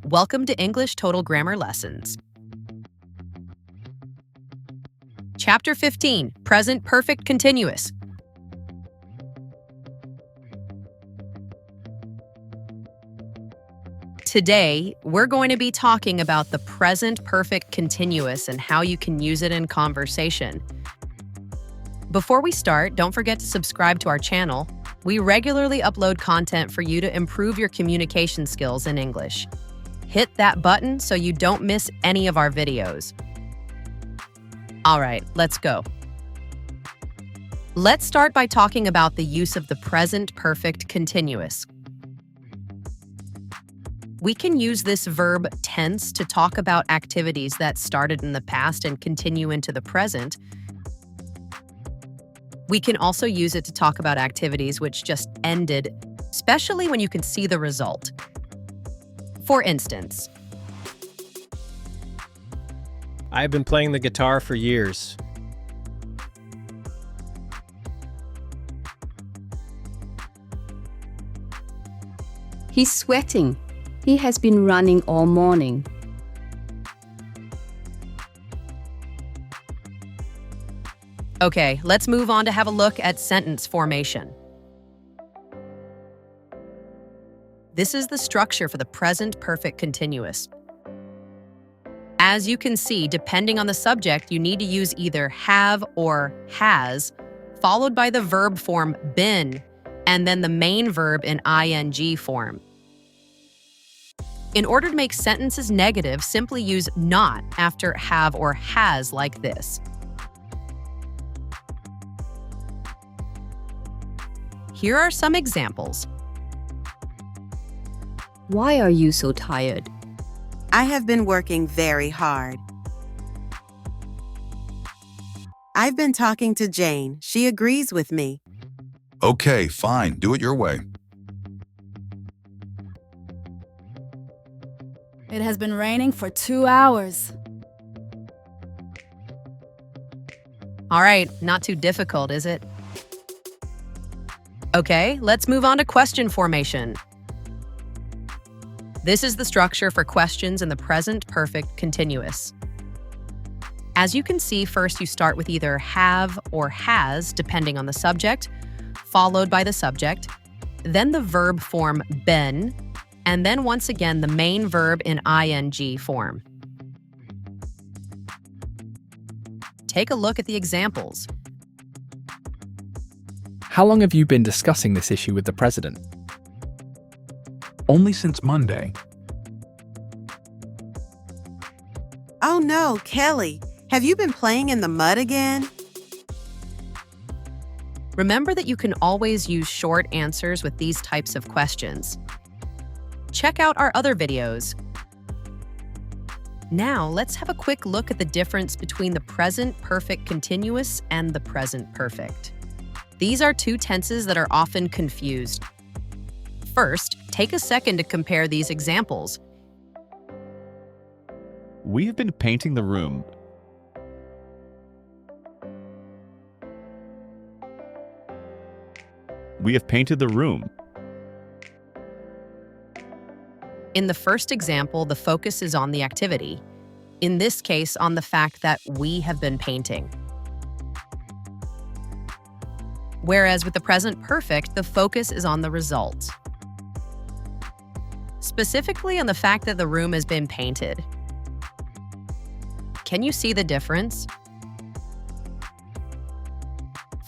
Welcome to English Total Grammar Lessons. Chapter 15, Present Perfect Continuous. Today, we're going to be talking about the present perfect continuous and how you can use it in conversation. Before we start, don't forget to subscribe to our channel. We regularly upload content for you to improve your communication skills in English. Hit that button so you don't miss any of our videos. All right, let's go. Let's start by talking about the use of the present perfect continuous. We can use this verb tense to talk about activities that started in the past and continue into the present. We can also use it to talk about activities which just ended, especially when you can see the result. For instance, I've been playing the guitar for years. He's sweating. He has been running all morning. Okay, let's move on to have a look at sentence formation. This is the structure for the present perfect continuous. As you can see, depending on the subject, you need to use either have or has, followed by the verb form been, and then the main verb in ing form. In order to make sentences negative, simply use not after have or has like this. Here are some examples. Why are you so tired? I have been working very hard. I've been talking to Jane. She agrees with me. Okay, fine. Do it your way. It has been raining for 2 hours. All right, not too difficult, is it? Okay, let's move on to question formation. This is the structure for questions in the present perfect continuous. As you can see, first you start with either have or has, depending on the subject, followed by the subject, then the verb form been, and then once again the main verb in ing form. Take a look at the examples. How long have you been discussing this issue with the president? Only since Monday. Oh no, Kelly, have you been playing in the mud again? Remember that you can always use short answers with these types of questions. Check out our other videos. Now, let's have a quick look at the difference between the present perfect continuous and the present perfect. These are two tenses that are often confused. First, take a second to compare these examples. We have been painting the room. We have painted the room. In the first example, the focus is on the activity. In this case, on the fact that we have been painting. Whereas with the present perfect, the focus is on the result. Specifically on the fact that the room has been painted. Can you see the difference?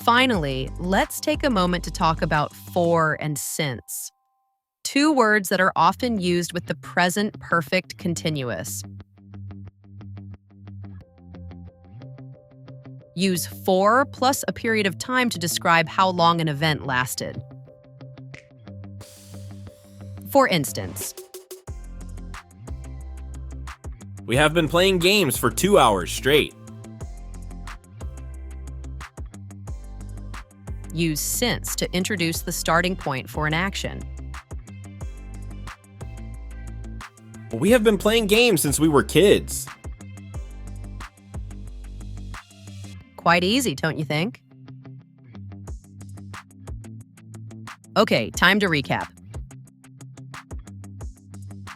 Finally, let's take a moment to talk about for and since. Two words that are often used with the present perfect continuous. Use for plus a period of time to describe how long an event lasted. For instance, We have been playing games for 2 hours straight. use since to introduce the starting point for an action. We have been playing games since we were kids. Quite easy, don't you think? Okay, time to recap.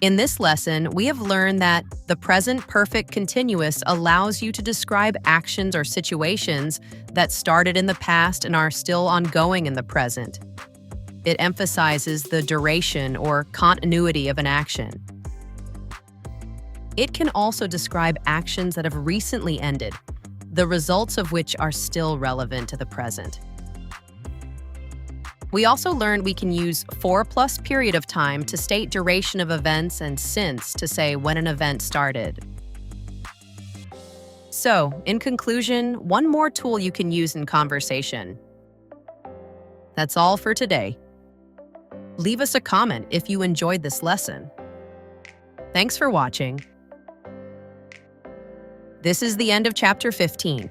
In this lesson, we have learned that the present perfect continuous allows you to describe actions or situations that started in the past and are still ongoing in the present. It emphasizes the duration or continuity of an action. It can also describe actions that have recently ended, the results of which are still relevant to the present. We also learned we can use for plus period of time to state duration of events and since to say when an event started. So, in conclusion, one more tool you can use in conversation. That's all for today. Leave us a comment if you enjoyed this lesson. Thanks for watching. This is the end of Chapter 15.